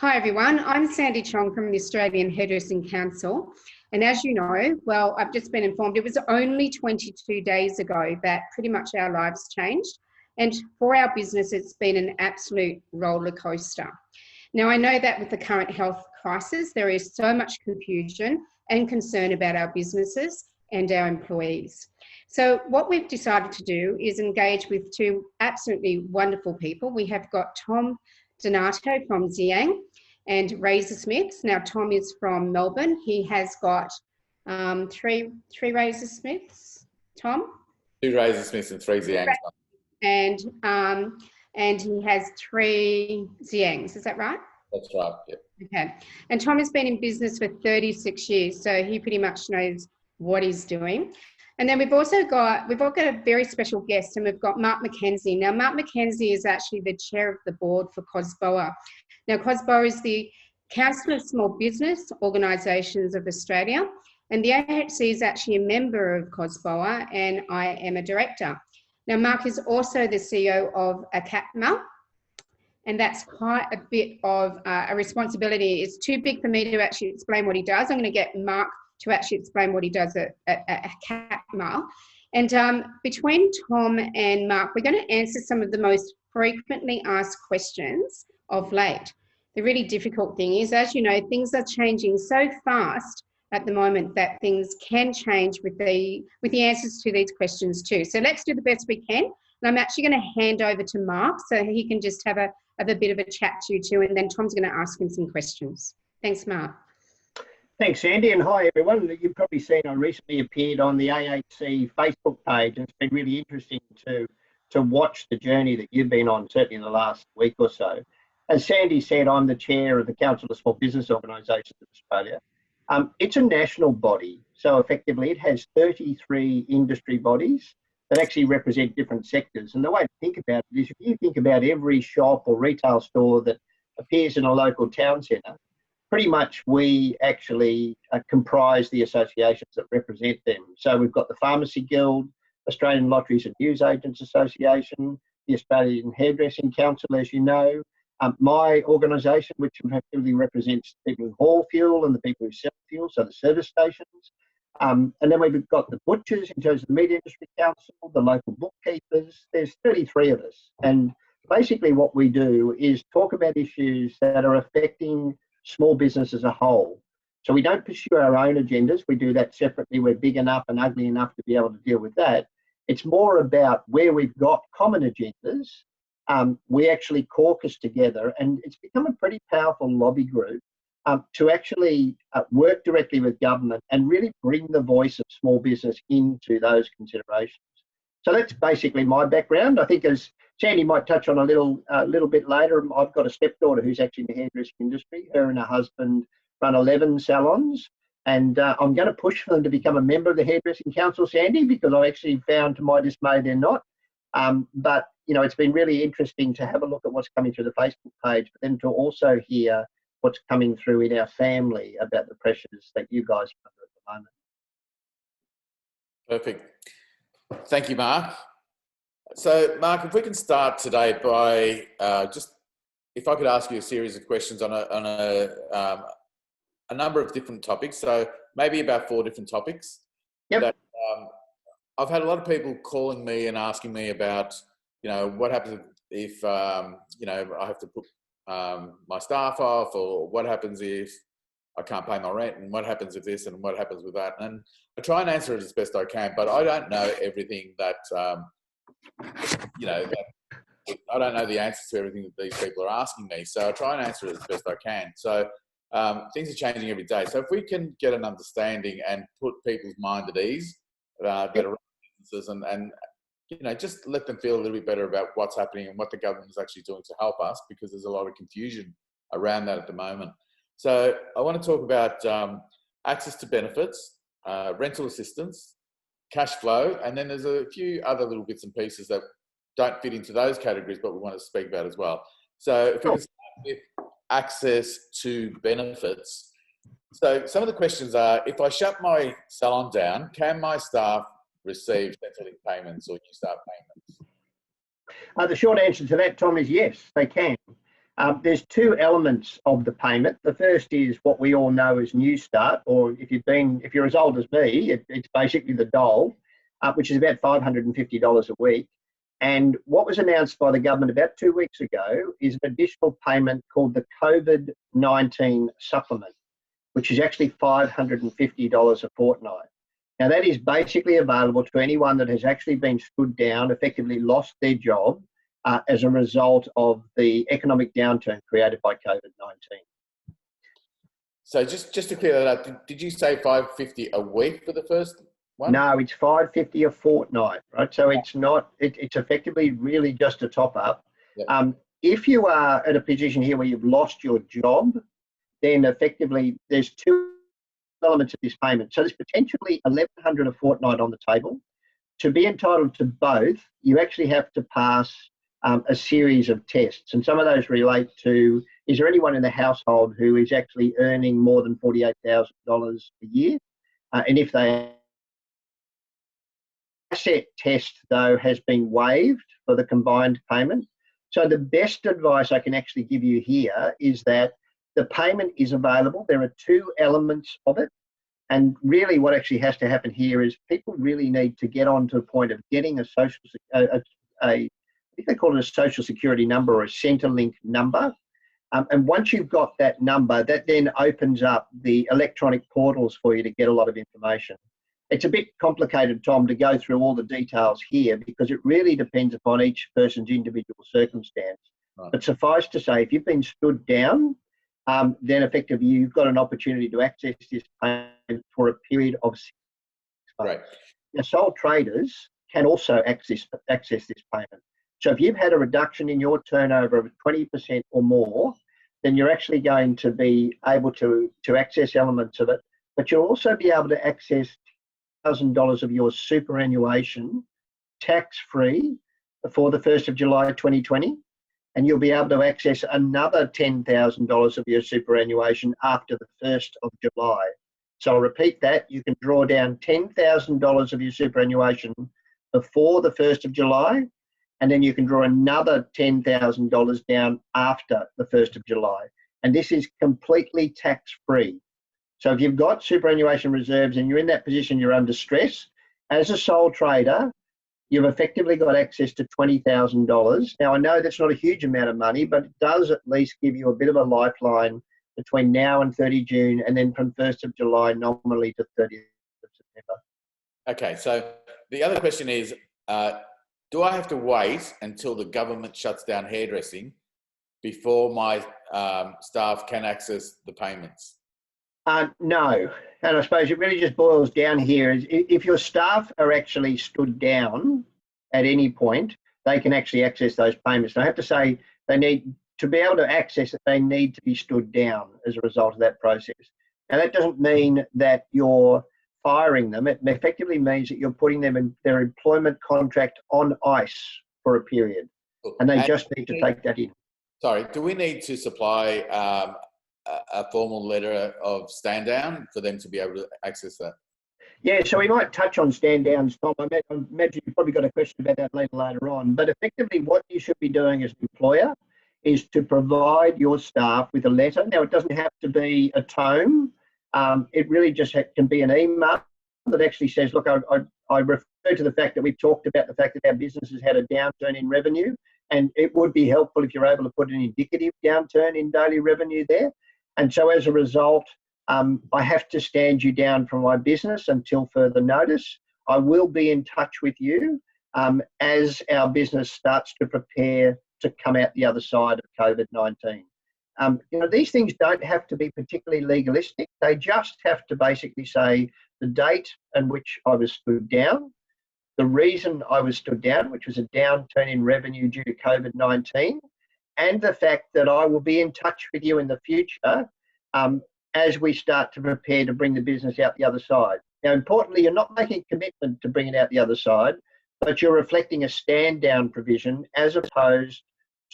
Hi everyone, I'm Sandy Chong from the Australian Hairdressing Council. And as you know, well, I've just been informed, it was only 22 days ago that pretty much our lives changed. And for our business, it's been an absolute roller coaster. Now, I know that with the current health crisis, there is so much confusion and concern about our businesses and our employees. So what we've decided to do is engage with two absolutely wonderful people. We have got Tom Donato from Xiang and Razor Smiths. Now, Tom is from Melbourne. He has got three Razor Smiths. Tom? 2 Razor Smiths and 3 Xiangs. And he has 3 Xiangs. Is that right? That's right. Yeah. Okay. And Tom has been in business for 36 years, so he pretty much knows what he's doing. And then we've all got a very special guest, and we've got Mark McKenzie. Now, Mark McKenzie is actually the chair of the board for COSBOA. Now, COSBOA is the Council of Small Business Organisations of Australia, and the AHC is actually a member of COSBOA, and I am a director. Now, Mark is also the CEO of ACAPMA, and that's quite a bit of a responsibility. It's too big for me to actually explain what he does. I'm going to get Mark to actually explain what he does at ACAPMA. And between Tom and Mark, we're going to answer some of the most frequently asked questions of late. The really difficult thing is, as you know, things are changing so fast at the moment that things can change with the answers to these questions too. So let's do the best we can. And I'm actually going to hand over to Mark so he can just have a bit of a chat to you too, and then Tom's going to ask him some questions. Thanks, Mark. Thanks, Sandy, and hi everyone. You've probably seen I recently appeared on the AHC Facebook page, and it's been really interesting to watch the journey that you've been on, certainly in the last week or so. As Sandy said, I'm the chair of the Council of Small Business Organisations of Australia. It's a national body, so effectively it has 33 industry bodies that actually represent different sectors. And the way to think about it is, if you think about every shop or retail store that appears in a local town centre, pretty much we actually comprise the associations that represent them. So we've got the Pharmacy Guild, Australian Lotteries and Newsagents Association, the Australian Hairdressing Council, as you know, my organisation, which effectively represents people who haul fuel and the people who sell fuel, so the service stations. And then we've got the butchers in terms of the Meat Industry Council, the local bookkeepers. There's 33 of us. And basically what we do is talk about issues that are affecting small business as a whole. So we don't pursue our own agendas. We do that separately. We're big enough and ugly enough to be able to deal with that. It's more about where we've got common agendas. We actually caucus together, and it's become a pretty powerful lobby group to actually work directly with government and really bring the voice of small business into those considerations. So that's basically my background. I think, as Sandy might touch on a little bit later, I've got a stepdaughter who's actually in the hairdressing industry. Her and her husband run 11 salons, and I'm going to push for them to become a member of the Hairdressing Council, Sandy, because I actually found, to my dismay, they're not. But you know, it's been really interesting to have a look at what's coming through the Facebook page, but then to also hear what's coming through in our family about the pressures that you guys are under at the moment. Perfect. Thank you, Mark. So, Mark, if we can start today by if I could ask you a series of questions on a number of different topics. So maybe about 4 different topics. Yep. That, I've had a lot of people calling me and asking me about, you know, what happens if you know, I have to put my staff off, or what happens if I can't pay my rent, and what happens if this, and what happens with that. And I try and answer it as best I can, but I don't know everything that, you know, I don't know the answers to everything that these people are asking me. So I try and answer it as best I can. So things are changing every day. So if we can get an understanding and put people's mind at ease that are businesses, and you know, just let them feel a little bit better about what's happening and what the government is actually doing to help us, because there's a lot of confusion around that at the moment. So I want to talk about access to benefits, rental assistance, cash flow, and then there's a few other little bits and pieces that don't fit into those categories, but we want to speak about as well. So if we can start with access to benefits. So some of the questions are, if I shut my salon down, can my staff receive Centrelink payments or New Start payments? The short answer to that, Tom, is yes, they can. There's two elements of the payment. The first is what we all know as New Start, or if you're as old as me, it's basically the dole, which is about $550 a week. And what was announced by the government about 2 weeks ago is an additional payment called the COVID-19 supplement, which is actually $550 a fortnight. Now, that is basically available to anyone that has actually been stood down, effectively lost their job as a result of the economic downturn created by COVID-19. So just to clear that up, did you say $550 a week for the first one? No, it's $550 a fortnight, right? So it's not. It's effectively really just a top up. Yep. If you are at a position here where you've lost your job, then effectively there's two elements of this payment. So there's potentially $1,100 a fortnight on the table. To be entitled to both, you actually have to pass a series of tests, and some of those relate to: is there anyone in the household who is actually earning more than $48,000 a year? And if they asset test, though, has been waived for the combined payment. So the best advice I can actually give you here is that the payment is available. There are two elements of it. And really what actually has to happen here is people really need to get on to a point of getting a I think they call it a social security number or a Centrelink number. And once you've got that number, that then opens up the electronic portals for you to get a lot of information. It's a bit complicated, Tom, to go through all the details here because it really depends upon each person's individual circumstance. Right. But suffice to say, if you've been stood down, then effectively you've got an opportunity to access this payment for a period of 6 months. Right. Now, sole traders can also access this payment. So if you've had a reduction in your turnover of 20% or more, then you're actually going to be able to access elements of it, but you'll also be able to access $1,000 of your superannuation tax-free before the 1st of July 2020, and you'll be able to access another $10,000 of your superannuation after the 1st of July. So I'll repeat that. You can draw down $10,000 of your superannuation before the 1st of July, and then you can draw another $10,000 down after the 1st of July. And this is completely tax-free. So if you've got superannuation reserves and you're in that position, you're under stress, as a sole trader, you've effectively got access to $20,000. Now, I know that's not a huge amount of money, but it does at least give you a bit of a lifeline between now and 30 June, and then from 1st of July, nominally to 30th of September. Okay, so the other question is, do I have to wait until the government shuts down hairdressing before my staff can access the payments? No, and I suppose it really just boils down here is if your staff are actually stood down at any point, they can actually access those payments. And I have to say they need to be able to access it, they need to be stood down as a result of that process. Now that doesn't mean that you're firing them. It effectively means that you're putting them in their employment contract on ice for a period, and they just need to take that in. Sorry, do we need to supply a formal letter of stand down for them to be able to access that? Yeah, so we might touch on stand downs, Tom. I imagine you've probably got a question about that later on. But effectively what you should be doing as an employer is to provide your staff with a letter. Now, it doesn't have to be a tome. It really just can be an email that actually says, look, I refer to the fact that we've talked about the fact that our business has had a downturn in revenue, and it would be helpful if you're able to put an indicative downturn in daily revenue there. And so as a result, I have to stand you down from my business until further notice. I will be in touch with you as our business starts to prepare to come out the other side of COVID-19. These things don't have to be particularly legalistic. They just have to basically say the date in which I was stood down, the reason I was stood down, which was a downturn in revenue due to COVID-19, and the fact that I will be in touch with you in the future as we start to prepare to bring the business out the other side. Now, importantly, you're not making a commitment to bring it out the other side, but you're reflecting a stand down provision as opposed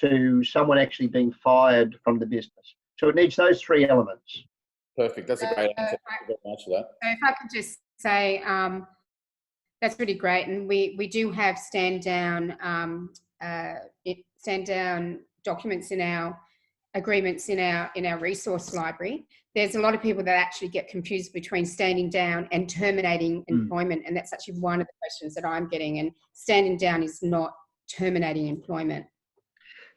to someone actually being fired from the business. So it needs those three elements. Perfect. That's a great answer. Thank you very much for that. So if I could just say, that's really great. And we do have stand down documents in our agreements in our resource library, there's a lot of people that actually get confused between standing down and terminating employment. And that's actually one of the questions that I'm getting. And standing down is not terminating employment.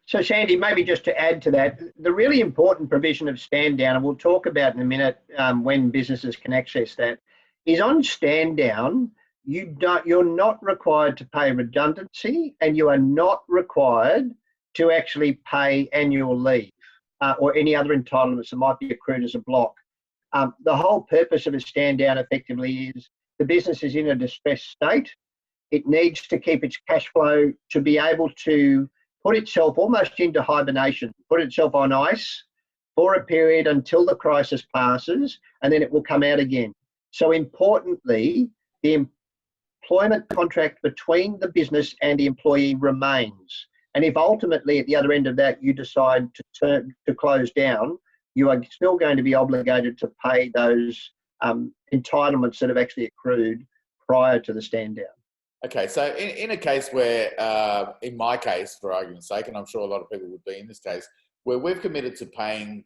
So Sandy, maybe just to add to that, the really important provision of stand down, and we'll talk about in a minute when businesses can access that, is on stand down, you're not required to pay redundancy, and you are not required to actually pay annual leave or any other entitlements that might be accrued as a block. The whole purpose of a stand down effectively is the business is in a distressed state. It needs to keep its cash flow to be able to put itself almost into hibernation, put itself on ice for a period until the crisis passes, and then it will come out again. So importantly, the employment contract between the business and the employee remains. And if ultimately at the other end of that you decide to close down, you are still going to be obligated to pay those entitlements that have actually accrued prior to the stand down. Okay, so in a case where, in my case, for argument's sake, and I'm sure a lot of people would be in this case, where we've committed to paying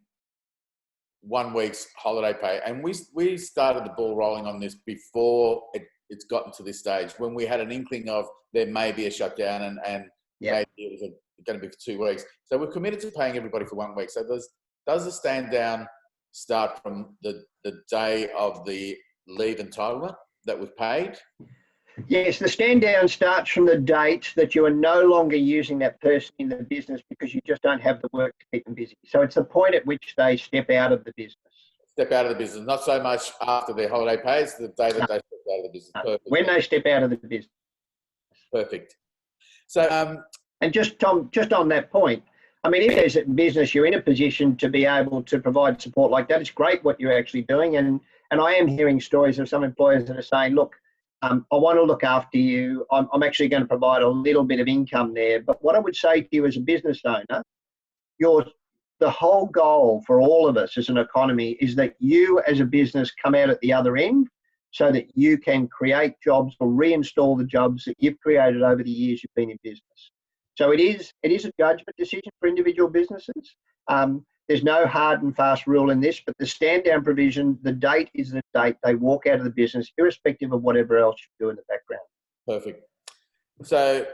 1 week's holiday pay, and we started the ball rolling on this before it's gotten to this stage, when we had an inkling of there may be a shutdown and maybe it was going to be for 2 weeks. So we're committed to paying everybody for 1 week. So does the stand down start from the day of the leave entitlement that was paid? Yes, the stand down starts from the date that you are no longer using that person in the business because you just don't have the work to keep them busy. So it's the point at which they step out of the business. Step out of the business, not so much after their holiday pays, the day that they step out of the business. Perfect. When they step out of the business. Perfect. So, and just Tom, just on that point, I mean, if there's a business, you're in a position to be able to provide support like that. It's great what you're actually doing. And I am hearing stories of some employers that are saying, look, I want to look after you. I'm actually going to provide a little bit of income there. But what I would say to you as a business owner, the whole goal for all of us as an economy is that you as a business come out at the other end so that you can create jobs or reinstall the jobs that you've created over the years you've been in business. So it is a judgment decision for individual businesses. There's no hard and fast rule in this, but the stand down provision, the date is the date they walk out of the business, irrespective of whatever else you do in the background. Perfect. So,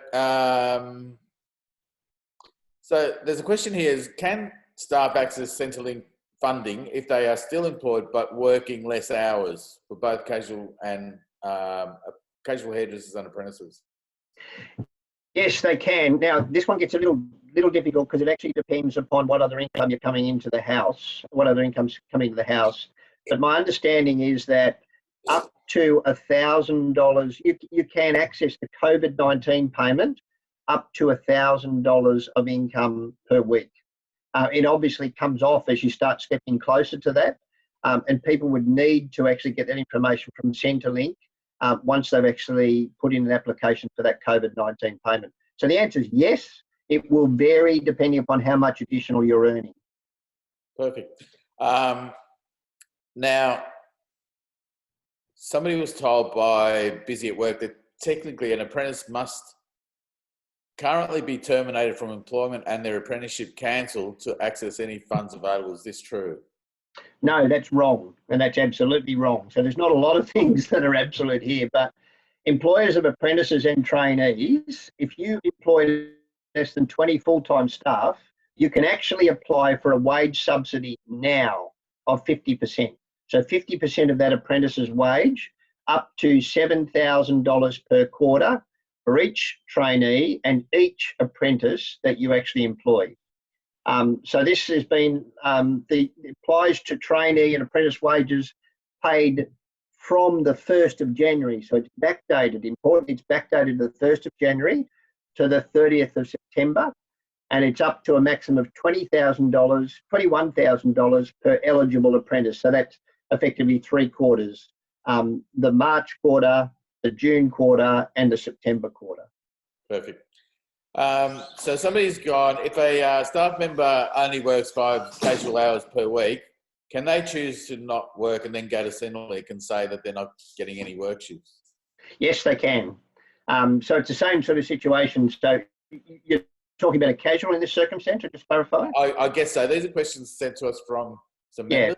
so there's a question here: is can staff access Centrelink funding if they are still employed but working less hours for both casual and casual hairdressers and apprentices? Yes, they can. Now, this one gets a little difficult because it actually depends upon what other income you're coming into the house, what other income's coming to the house. But my understanding is that up to $1,000, you can access the COVID-19 payment up to $1,000 of income per week. It obviously comes off as you start stepping closer to that, and people would need to actually get that information from Centrelink once they've actually put in an application for that COVID-19 payment. So the answer is yes. It will vary depending upon how much additional you're earning. Perfect. Now, somebody was told by Busy at Work that technically an apprentice must currently be terminated from employment and their apprenticeship cancelled to access any funds available. Is this true? No, that's wrong, and that's absolutely wrong. So there's not a lot of things that are absolute here, but employers of apprentices and trainees, if you employ less than 20 full-time staff, you can actually apply for a wage subsidy now of 50%. So 50% of that apprentice's wage, up to $7,000 per quarter for each trainee and each apprentice that you actually employ. So this has been, applies to trainee and apprentice wages paid from the 1st of January. So it's backdated. Important, it's backdated to the 1st of January to the 30th of September. And it's up to a maximum of $21,000 per eligible apprentice. So that's effectively 3 quarters, the March quarter, the June quarter, and the September quarter. Perfect. So somebody's gone, if a staff member only works 5 casual hours per week, can they choose to not work and then go to Centrelink and say that they're not getting any work shifts? Yes, they can. So it's the same sort of situation. So talking about a casual in this circumstance, to just clarify? I guess so. These are questions sent to us from some members.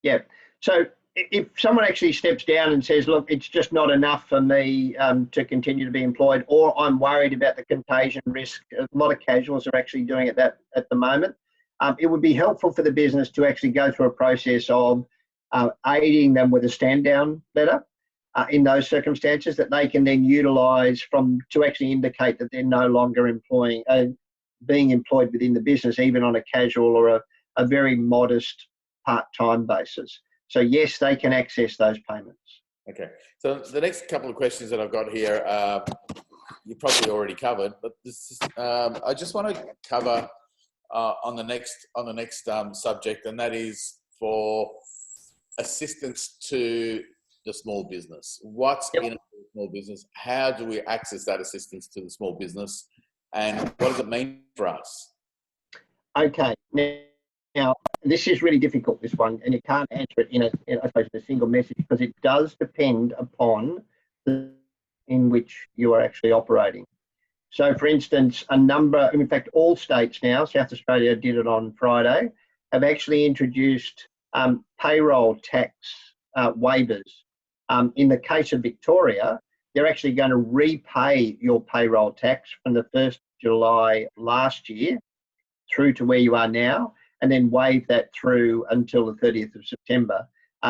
Yeah. So if someone actually steps down and says, look, it's just not enough for me to continue to be employed, or I'm worried about the contagion risk, a lot of casuals are actually doing it that at the moment. It would be helpful for the business to actually go through a process of aiding them with a stand down letter in those circumstances that they can then utilise to actually indicate that they're no longer being employed within the business, even on a casual or a very modest part-time basis. So yes, they can access those payments. Okay. So the next couple of questions that I've got here, you probably already covered, but this is, I just want to cover on the next subject, and that is for assistance to the small business. What's in a small business? How do we access that assistance to the small business? And what does it mean for us? Okay. Now, this is really difficult, this one, and you can't answer it in a single message, because it does depend upon in which you are actually operating. So, for instance, in fact, all states now, South Australia did it on Friday, have actually introduced payroll tax waivers. In the case of Victoria, they're actually going to repay your payroll tax from the 1st of July last year through to where you are now, and then waive that through until the 30th of September.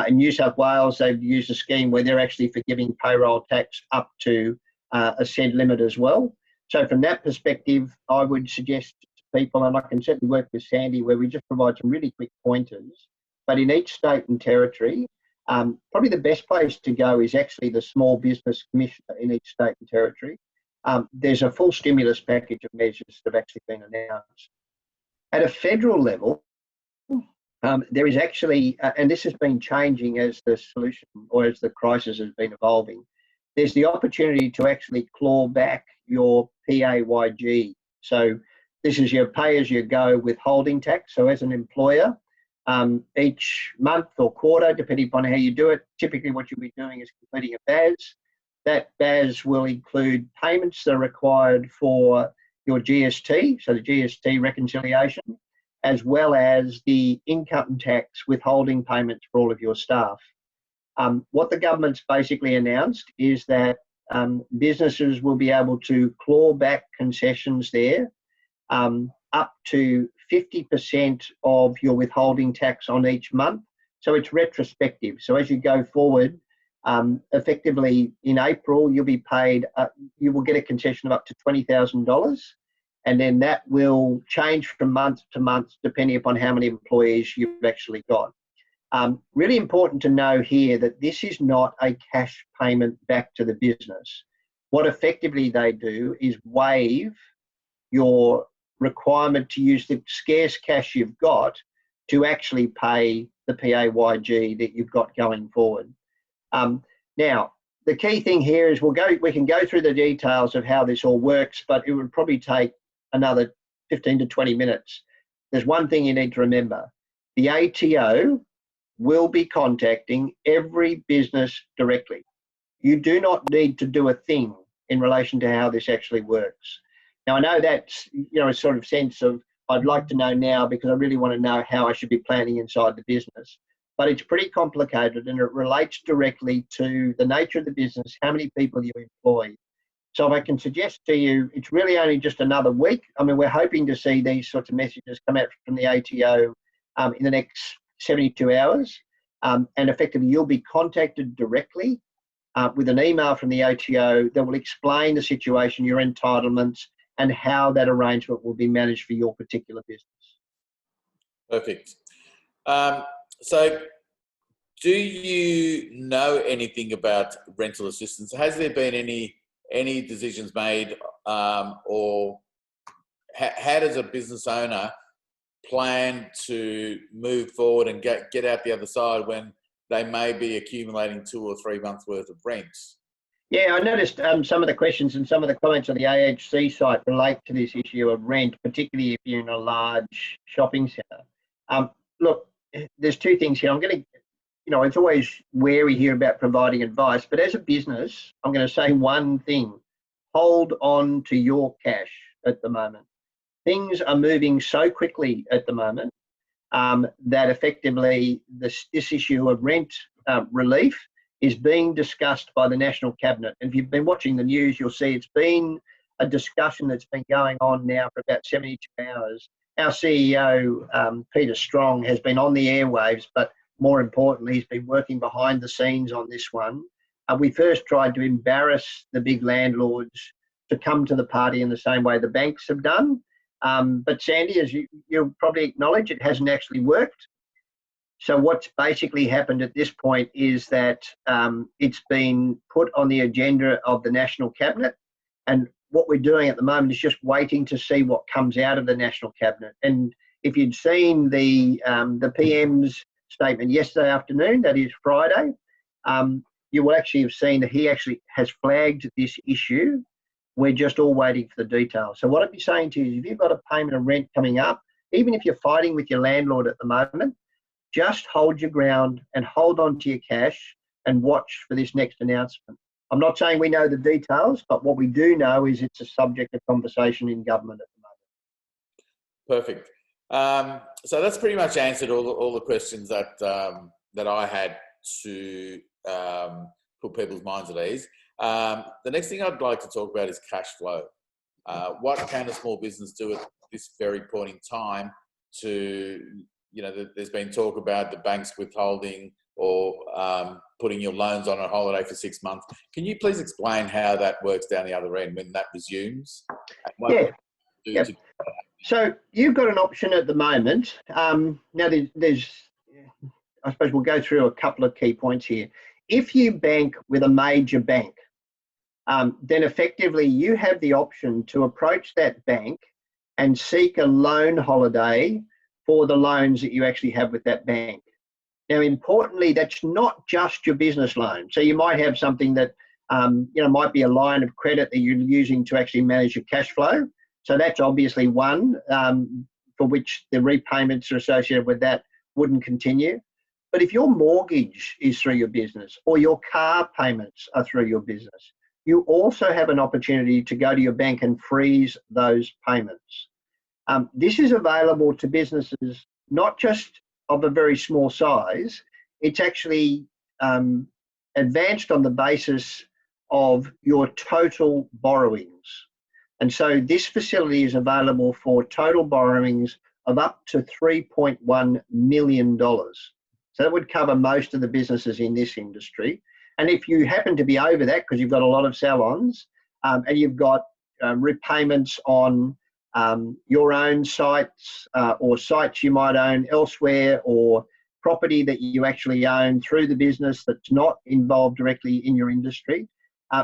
In New South Wales, they've used a scheme where they're actually forgiving payroll tax up to a said limit as well. So from that perspective, I would suggest to people, and I can certainly work with Sandy, where we just provide some really quick pointers, but in each state and territory, probably the best place to go is actually the Small Business Commissioner in each state and territory. There's a full stimulus package of measures that have actually been announced. At a federal level, there is actually, and this has been changing as the solution or as the crisis has been evolving, there's the opportunity to actually claw back your PAYG. So this is your pay-as-you-go withholding tax. So as an employer, each month or quarter, depending upon how you do it, typically what you'll be doing is completing a BAS. That BAS will include payments that are required for your GST, so the GST reconciliation, as well as the income tax withholding payments for all of your staff. What the government's basically announced is that businesses will be able to claw back concessions there up to 50% of your withholding tax on each month. So it's retrospective. So as you go forward, effectively in April, you'll be paid, you will get a concession of up to $20,000. And then that will change from month to month, depending upon how many employees you've actually got. Really important to know here that this is not a cash payment back to the business. What effectively they do is waive your requirement to use the scarce cash you've got to actually pay the PAYG that you've got going forward. Now, the key thing here is we can go through the details of how this all works, but it would probably take another 15 to 20 minutes. There's one thing you need to remember. The ATO will be contacting every business directly. You do not need to do a thing in relation to how this actually works. Now, I know that's, a sort of sense of, I'd like to know now because I really want to know how I should be planning inside the business. But it's pretty complicated, and it relates directly to the nature of the business, how many people you employ. So if I can suggest to you, it's really only just another week. I mean, we're hoping to see these sorts of messages come out from the ATO in the next 72 hours. And effectively, you'll be contacted directly with an email from the ATO that will explain the situation, your entitlements, and how that arrangement will be managed for your particular business. Perfect. So do you know anything about rental assistance? Has there been any decisions made, or how does a business owner plan to move forward and get out the other side when they may be accumulating 2 or 3 months worth of rents? Yeah, I noticed some of the questions and some of the comments on the AHC site relate to this issue of rent, particularly if you're in a large shopping centre. Look, there's two things here. I'm going to, it's always wary here about providing advice, but as a business, I'm going to say one thing. Hold on to your cash at the moment. things are moving so quickly at the moment that effectively this issue of rent relief is being discussed by the National Cabinet. And if you've been watching the news, you'll see it's been a discussion that's been going on now for about 72 hours. Our CEO, Peter Strong, has been on the airwaves, but more importantly, he's been working behind the scenes on this one. We first tried to embarrass the big landlords to come to the party in the same way the banks have done. But Sandy, as you'll probably acknowledge, it hasn't actually worked. So what's basically happened at this point is that it's been put on the agenda of the National Cabinet, and what we're doing at the moment is just waiting to see what comes out of the National Cabinet. And if you'd seen the PM's statement yesterday afternoon, that is Friday, you will actually have seen that he actually has flagged this issue. We're just all waiting for the details. So what I'd be saying to you is if you've got a payment of rent coming up, even if you're fighting with your landlord at the moment, just hold your ground and hold on to your cash and watch for this next announcement. I'm not saying we know the details, but what we do know is it's a subject of conversation in government at the moment. Perfect. So that's pretty much answered all the questions that that I had to put people's minds at ease. The next thing I'd like to talk about is cash flow. What can a small business do at this very point in time to, you know, there's been talk about the banks withholding or putting your loans on a holiday for 6 months. Can you please explain how that works down the other end when that resumes? Yeah. So you've got an option at the moment. Now there's, I suppose we'll go through a couple of key points here. If you bank with a major bank, then effectively you have the option to approach that bank and seek a loan holiday for the loans that you actually have with that bank. Now, importantly, that's not just your business loan. So you might have something that, might be a line of credit that you're using to actually manage your cash flow. So that's obviously one for which the repayments are associated with that wouldn't continue. But if your mortgage is through your business or your car payments are through your business, you also have an opportunity to go to your bank and freeze those payments. This is available to businesses not just of a very small size, it's actually advanced on the basis of your total borrowings. And so this facility is available for total borrowings of up to $3.1 million. So that would cover most of the businesses in this industry. And if you happen to be over that, because you've got a lot of salons and you've got repayments on your own sites or sites you might own elsewhere or property that you actually own through the business that's not involved directly in your industry,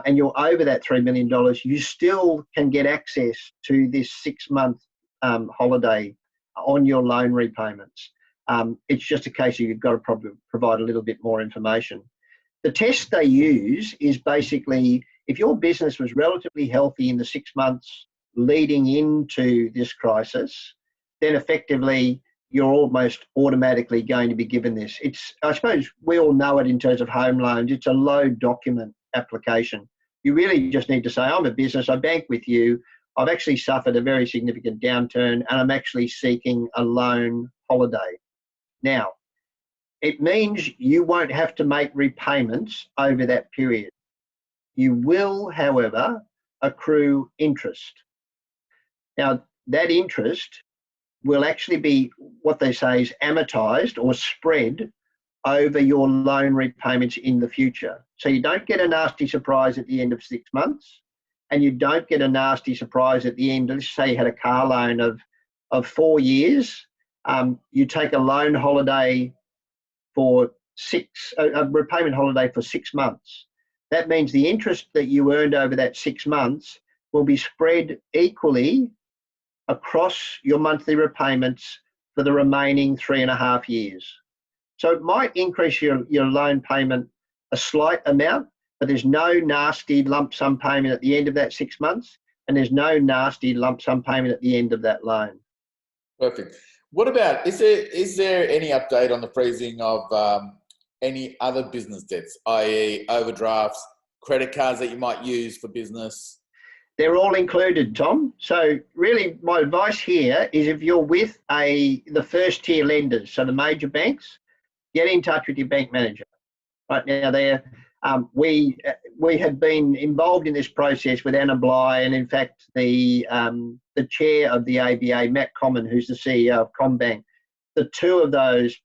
and you're over that $3 million, you still can get access to this 6-month holiday on your loan repayments. It's just a case of you've got to provide a little bit more information. The test they use is basically if your business was relatively healthy in the 6 months leading into this crisis, then effectively you're almost automatically going to be given this. It's, I suppose we all know it in terms of home loans, it's a low document application. You really just need to say, I'm a business, I bank with you, I've actually suffered a very significant downturn and I'm actually seeking a loan holiday. Now, it means you won't have to make repayments over that period. You will, however, accrue interest. Now, that interest will actually be what they say is amortized or spread over your loan repayments in the future. So you don't get a nasty surprise at the end of 6 months, and you don't get a nasty surprise at the end. Let's say you had a car loan of 4 years. You take a loan holiday for a repayment holiday for 6 months. That means the interest that you earned over that 6 months will be spread equally across your monthly repayments for the remaining 3.5 years. So it might increase your loan payment a slight amount, but there's no nasty lump sum payment at the end of that 6 months, and there's no nasty lump sum payment at the end of that loan. Perfect. What about, is there any update on the freezing of any other business debts, i.e. overdrafts, credit cards that you might use for business? They're all included, Tom. So really my advice here is if you're with the first tier lenders, so the major banks, get in touch with your bank manager. Right now, we have been involved in this process with Anna Bligh, and in fact, the chair of the ABA, Matt Common, who's the CEO of CommBank. The two of those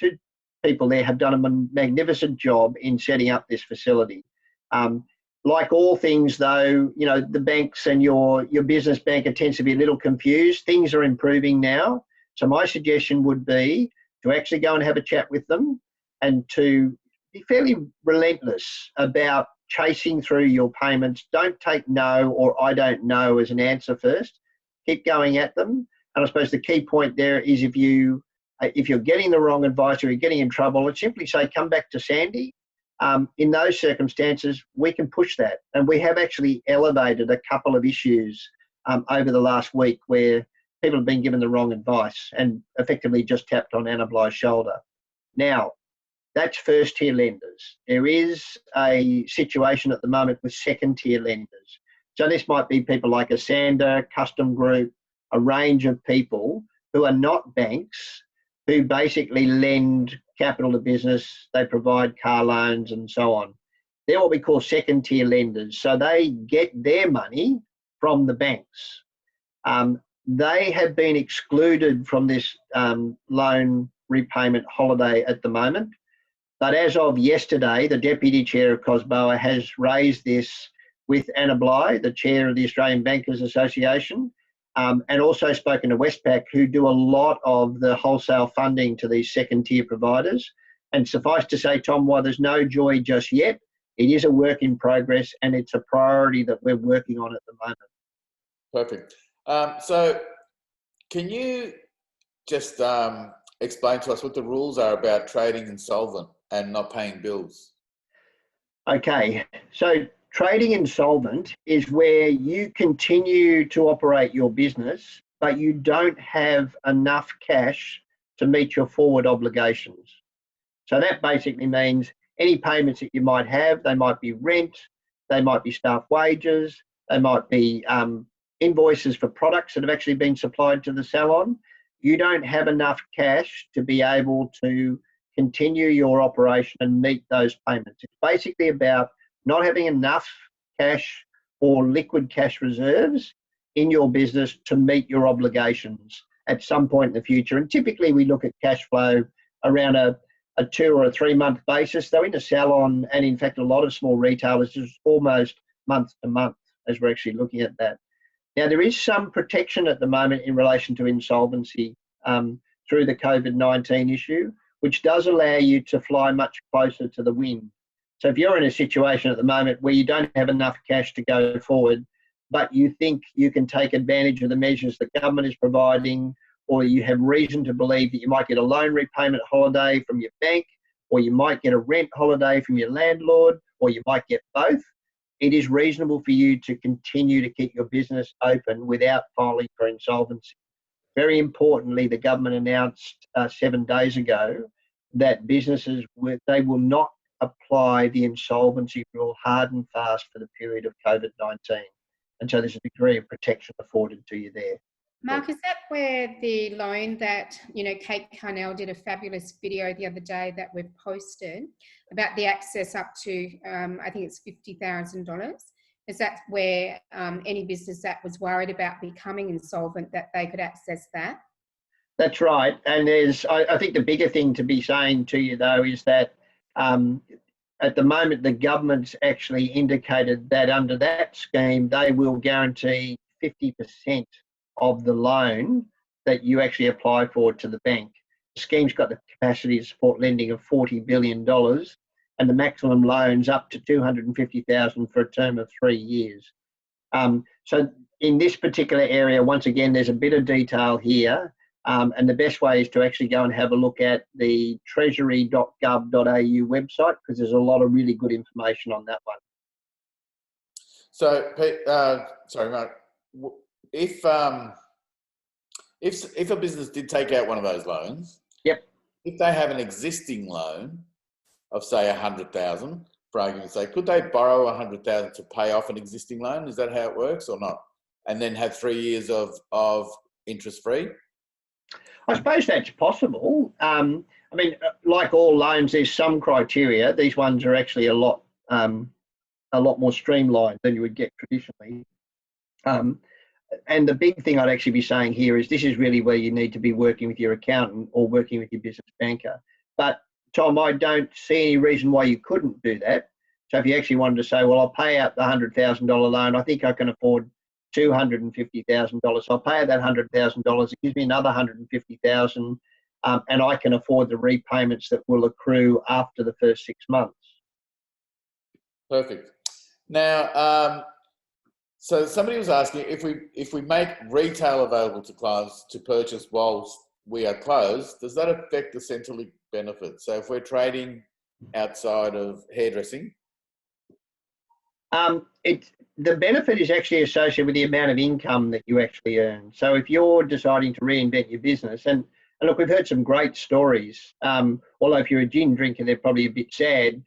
two people there have done a magnificent job in setting up this facility. Like all things, though, you know, the banks and your business banker tends to be a little confused. Things are improving now, so my suggestion would be to actually go and have a chat with them and to be fairly relentless about chasing through your payments. Don't take no or I don't know as an answer first. Keep going at them. And I suppose the key point there is if you're getting the wrong advice or you're getting in trouble, I'd simply say come back to Sandy. In those circumstances, we can push that. And we have actually elevated a couple of issues over the last week where people have been given the wrong advice and effectively just tapped on Anna Bligh's shoulder. Now, that's first tier lenders. There is a situation at the moment with second tier lenders. So this might be people like a Sander, Custom Group, a range of people who are not banks, who basically lend capital to business, they provide car loans and so on. They're what we call second tier lenders. So they get their money from the banks. They have been excluded from this loan repayment holiday at the moment. But as of yesterday, the Deputy Chair of COSBOA has raised this with Anna Bligh, the Chair of the Australian Bankers Association, and also spoken to Westpac, who do a lot of the wholesale funding to these second tier providers. And suffice to say, Tom, while there's no joy just yet, it is a work in progress and it's a priority that we're working on at the moment. Perfect. So can you just explain to us what the rules are about trading insolvent and not paying bills? Okay, so trading insolvent is where you continue to operate your business, but you don't have enough cash to meet your forward obligations. So that basically means any payments that you might have, they might be rent, they might be staff wages, they might be invoices for products that have actually been supplied to the salon. You don't have enough cash to be able to continue your operation and meet those payments. It's basically about not having enough cash or liquid cash reserves in your business to meet your obligations at some point in the future. And typically we look at cash flow around a 2 or a 3 month basis, though in a salon and in fact a lot of small retailers is almost month to month as we're actually looking at that. Now there is some protection at the moment in relation to insolvency through the COVID-19 issue, which does allow you to fly much closer to the wind. So if you're in a situation at the moment where you don't have enough cash to go forward, but you think you can take advantage of the measures the government is providing, or you have reason to believe that you might get a loan repayment holiday from your bank, or you might get a rent holiday from your landlord, or you might get both, it is reasonable for you to continue to keep your business open without filing for insolvency. Very importantly, the government announced 7 days ago that businesses, they will not apply the insolvency rule hard and fast for the period of COVID-19. And so there's a degree of protection afforded to you there. Mark, is that where the loan that, Kate Carnell did a fabulous video the other day that we've posted about the access up to, I think it's $50,000. Is that where any business that was worried about becoming insolvent, that they could access that? That's right. And I think the bigger thing to be saying to you though is that at the moment the government's actually indicated that under that scheme they will guarantee 50% of the loan that you actually apply for to the bank. The scheme's got the capacity to support lending of $40 billion and the maximum loans up to $250,000 for a term of 3 years. So in this particular area, once again, there's a bit of detail here, and the best way is to actually go and have a look at the treasury.gov.au website, because there's a lot of really good information on that one. So, Pete, sorry, Mark, if a business did take out one of those loans, yep, if they have an existing loan of say $100,000 for argument's sake, could they borrow 100,000 to pay off an existing loan? Is that how it works or not? And then have 3 years of interest free? I suppose that's possible. I mean, like all loans, there's some criteria. These ones are actually a lot more streamlined than you would get traditionally. And the big thing I'd actually be saying here is this is really where you need to be working with your accountant or working with your business banker. But Tom, I don't see any reason why you couldn't do that. So if you actually wanted to say, well, I'll pay out the $100,000 loan, I think I can afford $250,000. I'll pay out that $100,000. It gives me another $150,000, and I can afford the repayments that will accrue after the first 6 months. Perfect. Now, so somebody was asking if we make retail available to clients to purchase whilst we are closed, does that affect the Centrelink benefit? So if we're trading outside of hairdressing? The benefit is actually associated with the amount of income that you actually earn. So if you're deciding to reinvent your business, and look, we've heard some great stories. Although if you're a gin drinker, they're probably a bit sad.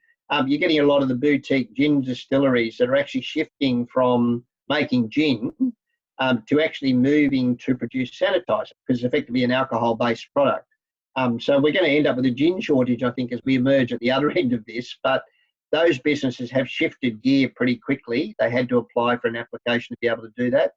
You're getting a lot of the boutique gin distilleries that are actually shifting from making gin to actually moving to produce sanitizer, because it's effectively an alcohol-based product. So we're going to end up with a gin shortage, I think, as we emerge at the other end of this. But those businesses have shifted gear pretty quickly. They had to apply for an application to be able to do that.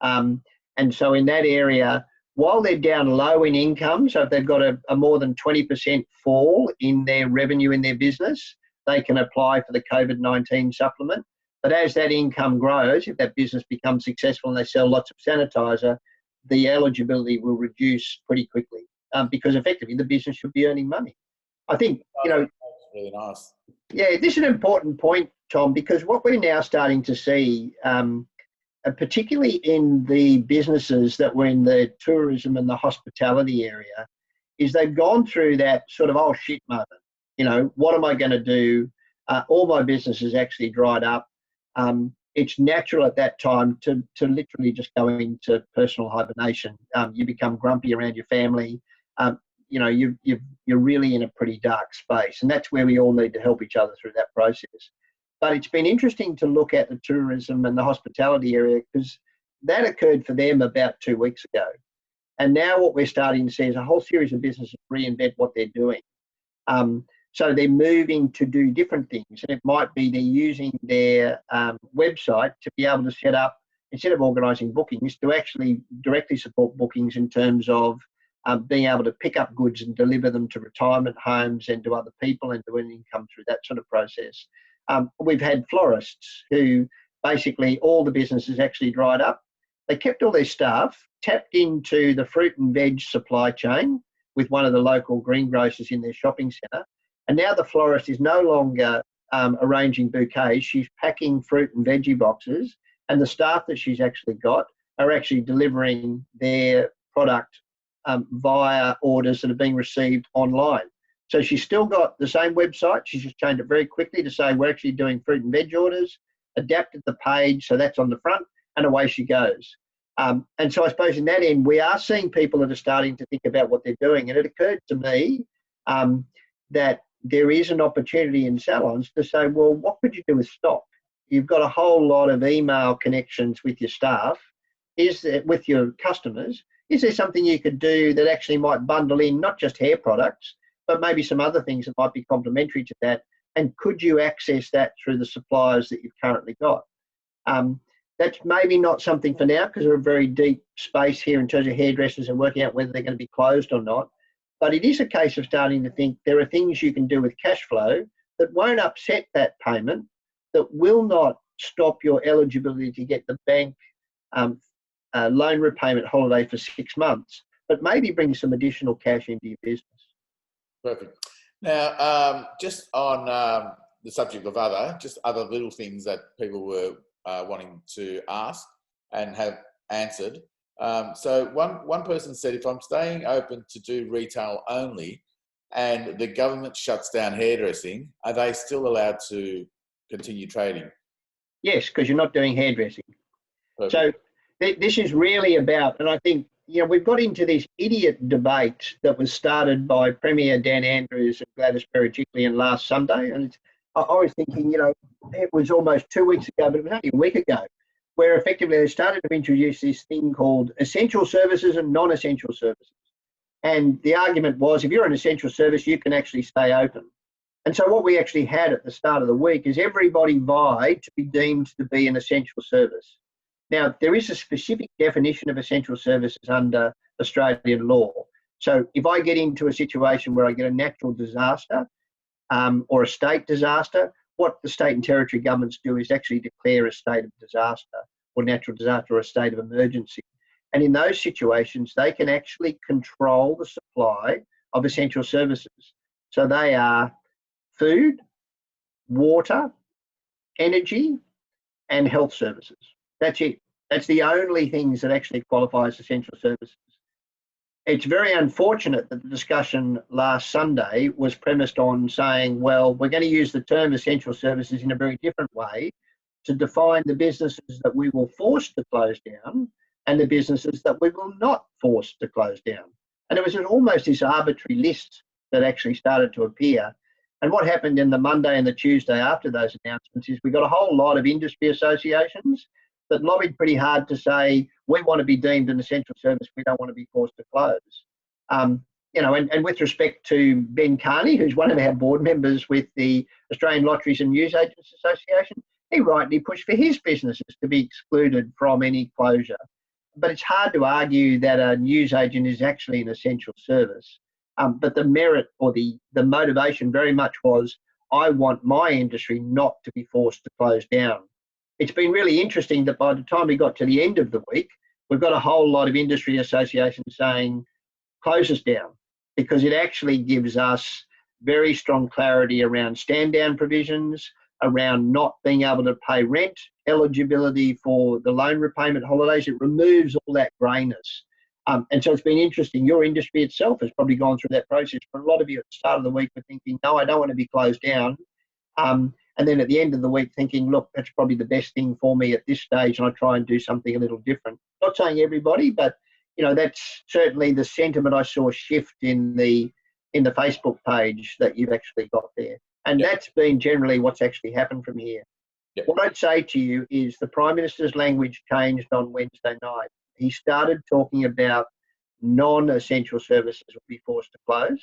And so in that area, while they're down low in income, so if they've got a more than 20% fall in their revenue in their business, they can apply for the COVID-19 supplement. But as that income grows, if that business becomes successful and they sell lots of sanitizer, the eligibility will reduce pretty quickly because effectively the business should be earning money. I think, That's really nice. Yeah, this is an important point, Tom, because what we're now starting to see, particularly in the businesses that were in the tourism and the hospitality area, is they've gone through that sort of, oh shit moment. You know, what am I going to do? All my business is actually dried up. It's natural at that time to literally just go into personal hibernation. You become grumpy around your family. You know, you're really in a pretty dark space, and that's where we all need to help each other through that process. But it's been interesting to look at the tourism and the hospitality area because that occurred for them about 2 weeks ago. And now what we're starting to see is a whole series of businesses reinvent what they're doing. So they're moving to do different things. And it might be they're using their website to be able to set up, instead of organising bookings, to actually directly support bookings in terms of being able to pick up goods and deliver them to retirement homes and to other people and to earn income through that sort of process. We've had florists who basically all the businesses actually dried up. They kept all their staff, tapped into the fruit and veg supply chain with one of the local greengrocers in their shopping centre. And now the florist is no longer arranging bouquets. She's packing fruit and veggie boxes, and the staff that she's actually got are actually delivering their product via orders that are being received online. So she's still got the same website. She's just changed it very quickly to say we're actually doing fruit and veg orders, adapted the page so that's on the front, and away she goes. And so I suppose in that end, we are seeing people that are starting to think about what they're doing. And it occurred to me that there is an opportunity in salons to say, well, what could you do with stock? You've got a whole lot of email connections with your staff, with your customers. Is there something you could do that actually might bundle in not just hair products, but maybe some other things that might be complementary to that? And could you access that through the suppliers that you've currently got? That's maybe not something for now because we're a very deep space here in terms of hairdressers and working out whether they're going to be closed or not. But it is a case of starting to think there are things you can do with cash flow that won't upset that payment, that will not stop your eligibility to get the bank loan repayment holiday for 6 months, but maybe bring some additional cash into your business. Perfect. Now, just on the subject of other little things that people were wanting to ask and have answered. So one person said, if I'm staying open to do retail only and the government shuts down hairdressing, are they still allowed to continue trading? Yes, because you're not doing hairdressing. Perfect. So this is really about, and I think, you know, we've got into this idiot debate that was started by Premier Dan Andrews and Gladys Berejiklian last Sunday, and I was thinking, it was almost 2 weeks ago, but it was only a week ago, where effectively they started to introduce this thing called essential services and non-essential services. And the argument was, if you're an essential service, you can actually stay open. And so what we actually had at the start of the week is everybody vied to be deemed to be an essential service. Now, there is a specific definition of essential services under Australian law. So if I get into a situation where I get a natural disaster or a state disaster, what the state and territory governments do is actually declare a state of disaster or natural disaster or a state of emergency. And in those situations, they can actually control the supply of essential services. So they are food, water, energy, and health services. That's it. That's the only things that actually qualify as essential services. It's very unfortunate that the discussion last Sunday was premised on saying, well, we're going to use the term essential services in a very different way to define the businesses that we will force to close down and the businesses that we will not force to close down. And it was almost this arbitrary list that actually started to appear. And what happened in the Monday and the Tuesday after those announcements is we got a whole lot of industry associations that lobbied pretty hard to say, we want to be deemed an essential service, we don't want to be forced to close. And with respect to Ben Carney, who's one of our board members with the Australian Lotteries and Newsagents Association, he rightly pushed for his businesses to be excluded from any closure. But it's hard to argue that a newsagent is actually an essential service. But the merit or the motivation very much was, I want my industry not to be forced to close down. It's been really interesting that by the time we got to the end of the week, we've got a whole lot of industry associations saying, close us down, because it actually gives us very strong clarity around stand down provisions, around not being able to pay rent, eligibility for the loan repayment holidays. It removes all that greyness. And so it's been interesting. Your industry itself has probably gone through that process. For a lot of you at the start of the week were thinking, no, I don't want to be closed down. And then at the end of the week thinking, look, that's probably the best thing for me at this stage, and I try and do something a little different. Not saying everybody, but that's certainly the sentiment I saw shift in the Facebook page that you've actually got there. And that's been generally what's actually happened from here. Yep. What I'd say to you is the Prime Minister's language changed on Wednesday night. He started talking about non-essential services will be forced to close.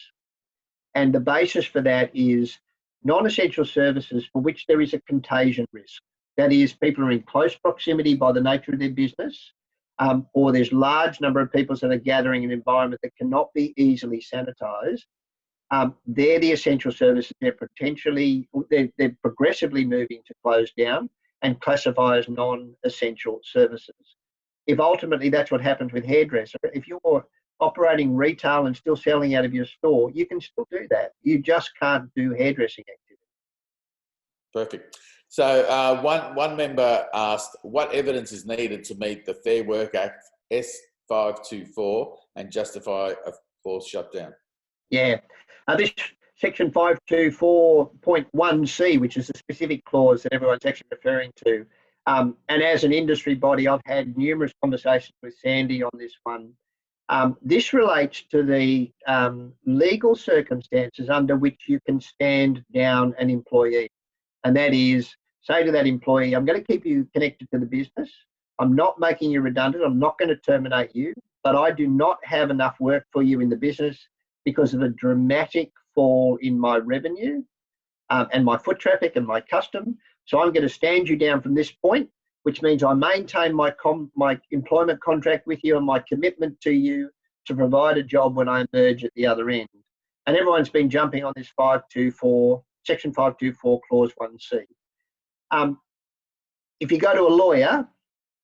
And the basis for that is non-essential services for which there is a contagion risk. That is, people are in close proximity by the nature of their business, or there's large number of people that are gathering in an environment that cannot be easily sanitised. They're the essential services. They're progressively moving to close down and classify as non-essential services. If ultimately that's what happens with hairdresser, if you're operating retail and still selling out of your store, you can still do that. You just can't do hairdressing activity. Perfect. So one member asked, what evidence is needed to meet the Fair Work Act S524 and justify a forced shutdown? Yeah. This section 524.1C, which is a specific clause that everyone's actually referring to. And as an industry body, I've had numerous conversations with Sandy on this one. This relates to the legal circumstances under which you can stand down an employee. And that is, say to that employee, I'm going to keep you connected to the business. I'm not making you redundant. I'm not going to terminate you, but I do not have enough work for you in the business because of a dramatic fall in my revenue and my foot traffic and my custom. So I'm going to stand you down from this point, which means I maintain my employment contract with you and my commitment to you to provide a job when I emerge at the other end. And everyone's been jumping on this section 524 clause 1C. If you go to a lawyer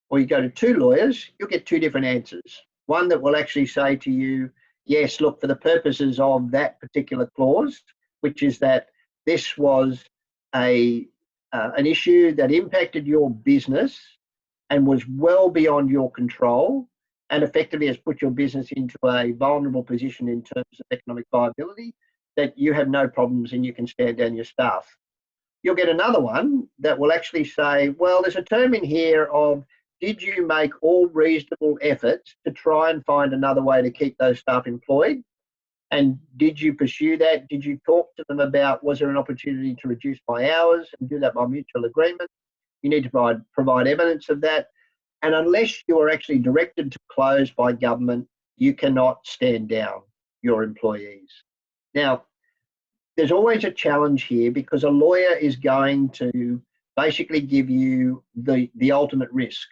or you go to two lawyers, you'll get two different answers. One that will actually say to you, yes, look, for the purposes of that particular clause, which is that this was an issue that impacted your business and was well beyond your control and effectively has put your business into a vulnerable position in terms of economic viability, that you have no problems and you can stand down your staff. You'll get another one that will actually say, well, there's a term in here of, did you make all reasonable efforts to try and find another way to keep those staff employed? And did you pursue that? Did you talk to them about, was there an opportunity to reduce my hours and do that by mutual agreement? You need to provide evidence of that. And unless you are actually directed to close by government, you cannot stand down your employees. Now, there's always a challenge here because a lawyer is going to basically give you the ultimate risk.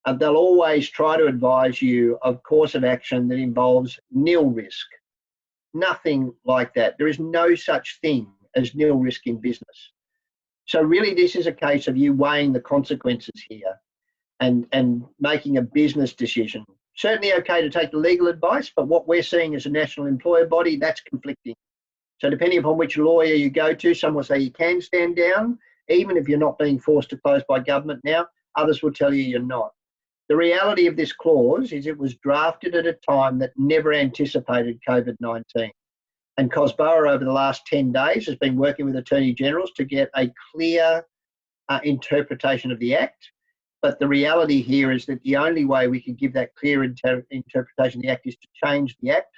And they'll always try to advise you of course of action that involves nil risk. Nothing like that. There is no such thing as nil risk in business. So really this is a case of you weighing the consequences here and making a business decision. Certainly okay to take the legal advice, but what we're seeing as a national employer body, that's conflicting. So depending upon which lawyer you go to, some will say you can stand down, even if you're not being forced to close by government now. Others will tell you you're not. The reality of this clause is it was drafted at a time that never anticipated COVID-19. And COSBOA over the last 10 days has been working with Attorney Generals to get a clear interpretation of the Act. But the reality here is that the only way we can give that clear interpretation of the Act is to change the Act,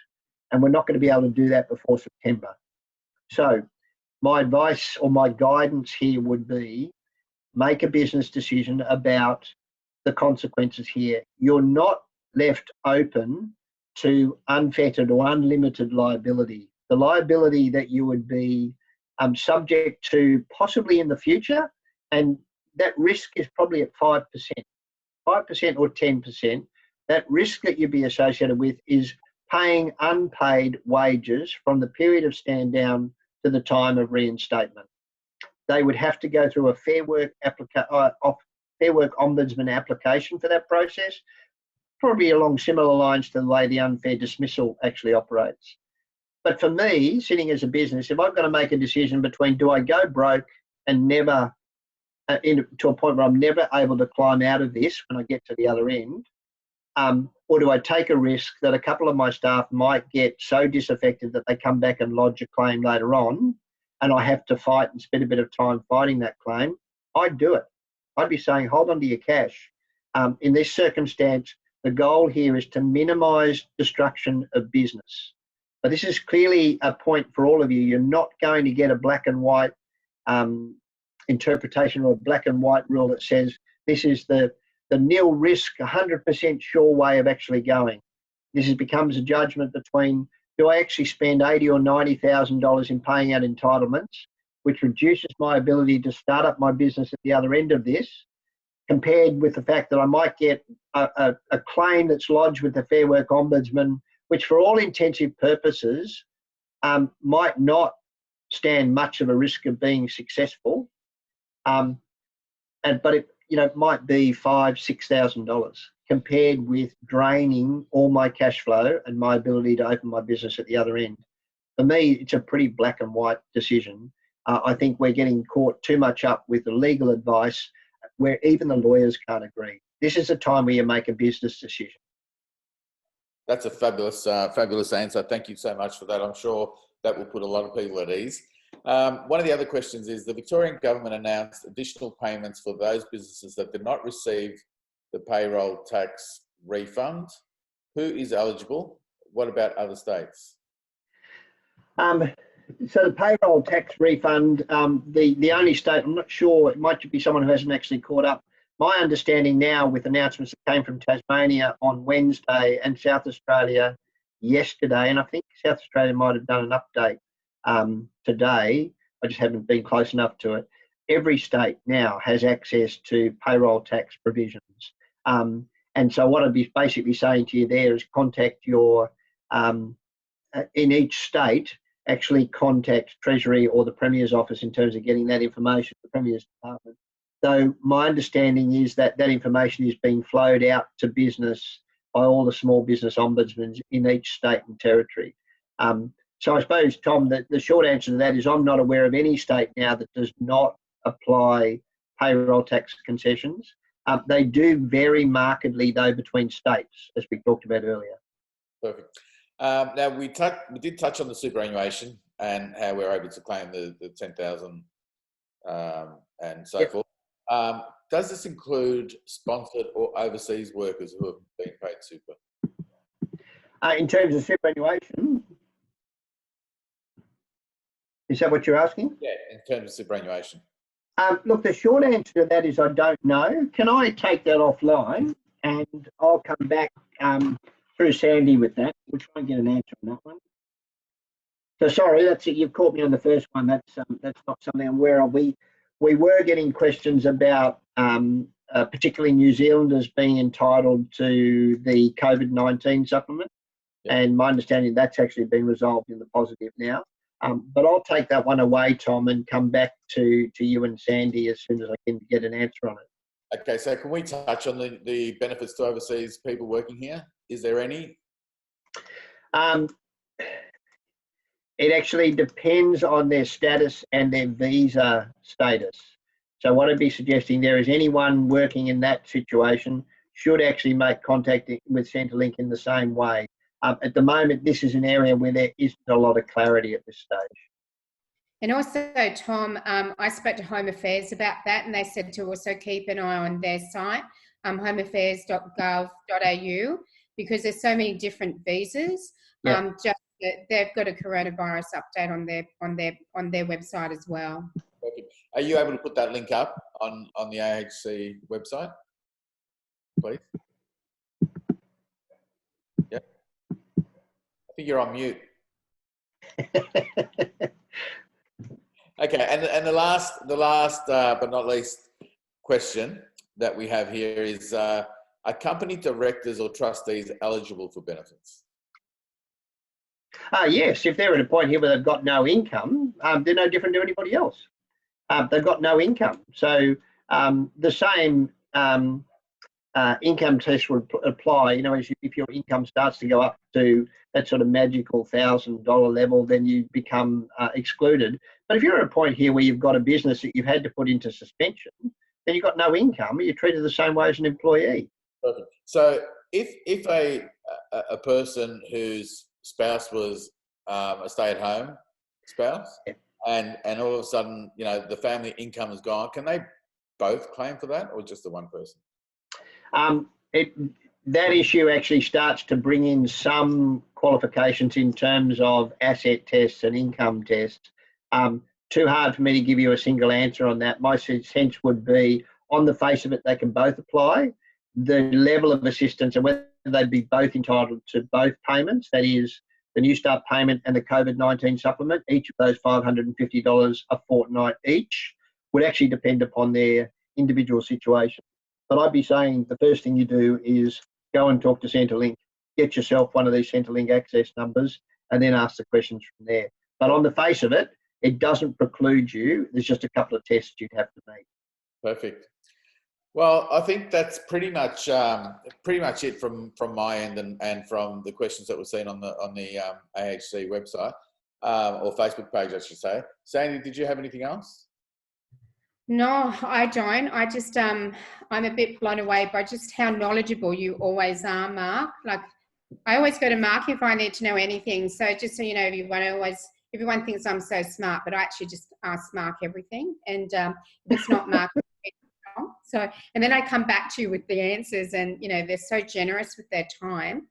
and we're not going to be able to do that before September. So my advice or my guidance here would be make a business decision about the consequences here. You're not left open to unfettered or unlimited liability. The liability that you would be subject to possibly in the future, and that risk is probably at 5%, 5% or 10%. That risk that you'd be associated with is paying unpaid wages from the period of stand down to the time of reinstatement. They would have to go through a Fair Work Ombudsman application for that process, probably along similar lines to the way the unfair dismissal actually operates. But for me, sitting as a business, if I've got to make a decision between do I go broke and never, to a point where I'm never able to climb out of this when I get to the other end, or do I take a risk that a couple of my staff might get so disaffected that they come back and lodge a claim later on, and I have to fight and spend a bit of time fighting that claim, I'd do it. I'd be saying, hold on to your cash. In this circumstance, the goal here is to minimise destruction of business. But this is clearly a point for all of you. You're not going to get a black and white interpretation or a black and white rule that says this is the nil risk, 100% sure way of actually going. This becomes a judgment between, do I actually spend $80,000 or $90,000 in paying out entitlements, which reduces my ability to start up my business at the other end of this, compared with the fact that I might get a claim that's lodged with the Fair Work Ombudsman, which for all intensive purposes might not stand much of a risk of being successful, but it might be $5,000–6,000 compared with draining all my cash flow and my ability to open my business at the other end. For me, it's a pretty black and white decision. I think we're getting caught too much up with the legal advice where even the lawyers can't agree. This is a time where you make a business decision. That's a fabulous answer. Thank you so much for that. I'm sure that will put a lot of people at ease. One of the other questions is the Victorian government announced additional payments for those businesses that did not receive the payroll tax refund. Who is eligible? What about other states? So the payroll tax refund, the only state, I'm not sure, it might be someone who hasn't actually caught up. My understanding now with announcements that came from Tasmania on Wednesday and South Australia yesterday, and I think South Australia might have done an update today, I just haven't been close enough to it. Every state now has access to payroll tax provisions. And so what I'd be basically saying to you there is contact your, in each state, actually contact Treasury or the Premier's office in terms of getting that information, the Premier's department. So my understanding is that that information is being flowed out to business by all the small business ombudsmen in each state and territory. So I suppose, Tom, the short answer to that is I'm not aware of any state now that does not apply payroll tax concessions. They do vary markedly, though, between states, as we talked about earlier. Perfect. Now, we did touch on the superannuation and how we're able to claim the 10,000 and so forth. Does this include sponsored or overseas workers who have been paid super? In terms of superannuation, Is that what you're asking? Yeah, in terms of superannuation. Look, the short answer to that is I don't know. Can I take that offline and I'll come back through Sandy with that? We'll try and get an answer on that one. So sorry, that's it. You've caught me on the first one. That's not something I'm aware of. We were getting questions about particularly New Zealanders being entitled to the COVID-19 supplement, and my understanding that's actually been resolved in the positive now. But I'll take that one away, Tom, and come back to you and Sandy as soon as I can get an answer on it. Okay, so can we touch on the benefits to overseas people working here? Is there any? It actually depends on their status and their visa status. So what I'd be suggesting there is anyone working in that situation should actually make contact with Centrelink in the same way. At the moment, this is an area where there isn't a lot of clarity at this stage. And also, Tom, I spoke to Home Affairs about that, and they said to also keep an eye on their site, homeaffairs.gov.au, because there's so many different visas. Yeah. Just that they've got a coronavirus update on their website as well. Perfect. Are you able to put that link up on the AHC website, please? Yep. I think you're on mute. Okay, and the last but not least question that we have here is: are company directors or trustees eligible for benefits? Yes, if they're at a point here where they've got no income, they're no different to anybody else. They've got no income, so the same income test would apply. You know, if your income starts to go up to that sort of magical $1,000 level, then you become excluded. But if you're at a point here where you've got a business that you've had to put into suspension, then you've got no income. You're treated the same way as an employee. Perfect. So if a person whose spouse was a stay-at-home spouse, and all of a sudden, you know, the family income is gone, can they both claim for that, or just the one person? That issue actually starts to bring in some qualifications in terms of asset tests and income tests. Too hard for me to give you a single answer on that. My sense would be, on the face of it, they can both apply. The level of assistance and whether they'd be both entitled to both payments, that is the New Start payment and the COVID-19 supplement, each of those $550 a fortnight each, would actually depend upon their individual situation. But I'd be saying the first thing you do is go and talk to Centrelink, get yourself one of these Centrelink access numbers, and then ask the questions from there. But on the face of it, it doesn't preclude you. There's just a couple of tests you'd have to make. Perfect. Well, I think that's pretty much it from my end and from the questions that we're seeing on the AHC website or Facebook page, I should say. Sandy, did you have anything else? No, I don't. I just, I'm a bit blown away by just how knowledgeable you always are, Mark. Like, I always go to Mark if I need to know anything. So just so you know, everyone thinks I'm so smart, but I actually just ask Mark everything. And if it's not Mark, so, and then I come back to you with the answers, and, you know, they're so generous with their time.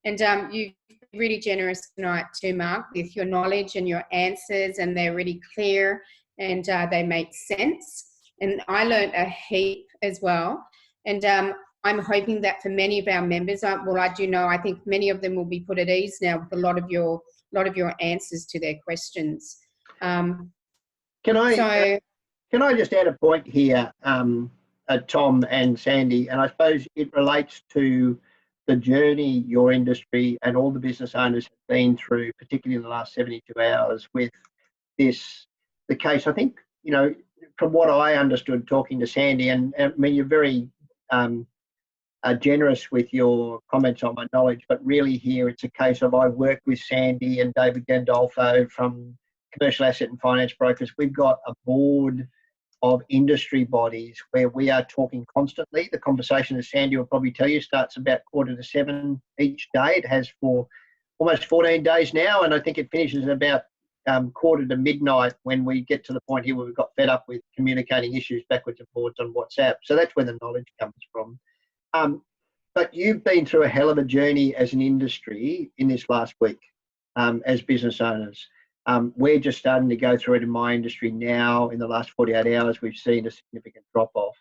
And you've been really generous tonight too, Mark, with your knowledge and your answers, and they're really clear and they make sense. And I learned a heap as well. And I'm hoping that for many of our members, well, I do know, I think many of them will be put at ease now with a lot of your answers to their questions. Can I just add a point here, Tom and Sandy, and I suppose it relates to the journey your industry and all the business owners have been through, particularly in the last 72 hours with this, the case. I think, you know, from what I understood talking to Sandy, and I mean, you're very generous with your comments on my knowledge, but really here it's a case of I've worked with Sandy and David Gandolfo from Commercial Asset and Finance Brokers. We've got a board of industry bodies where we are talking constantly. The conversation, as Sandy will probably tell you, starts about 6:45 each day. It has for almost 14 days now, and I think it finishes at about 1:45 midnight when we get to the point here where we've got fed up with communicating issues backwards and forwards on WhatsApp. So that's where the knowledge comes from. But you've been through a hell of a journey as an industry in this last week as business owners. We're just starting to go through it in my industry now. In the last 48 hours, we've seen a significant drop-off.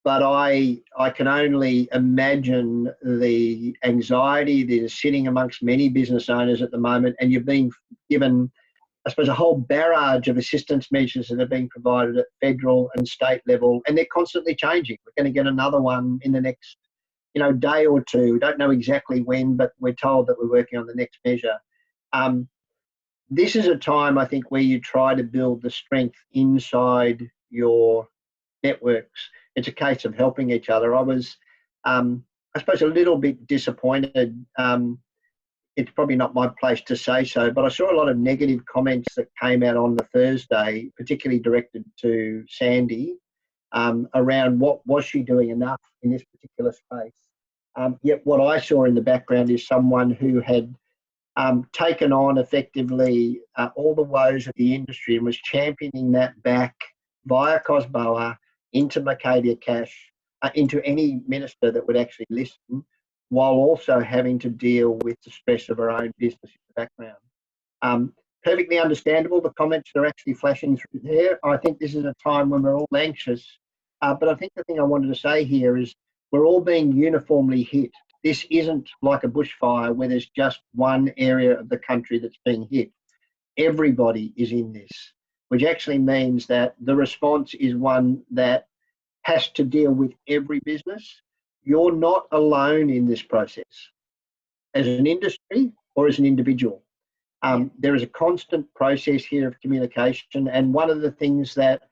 But I can only imagine the anxiety that is sitting amongst many business owners at the moment, and you're being given, I suppose, a whole barrage of assistance measures that are being provided at federal and state level, and they're constantly changing. We're going to get another one in the next, day or two. We don't know exactly when, but we're told that we're working on the next measure. This is a time, I think, where you try to build the strength inside your networks. It's a case of helping each other. I was, I suppose, a little bit disappointed. It's probably not my place to say so, but I saw a lot of negative comments that came out on the Thursday, particularly directed to Sandy, around what was she doing enough in this particular space. Yet what I saw in the background is someone who had taken on effectively all the woes of the industry and was championing that back via COSBOA into Mercadia Cash, into any minister that would actually listen, while also having to deal with the stress of her own business in the background. Perfectly understandable, the comments that are actually flashing through there. I think this is a time when we're all anxious. But I think the thing I wanted to say here is we're all being uniformly hit. This isn't like a bushfire where there's just one area of the country that's being hit. Everybody is in this, which actually means that the response is one that has to deal with every business. You're not alone in this process as an industry or as an individual. There is a constant process here of communication, and one of the things that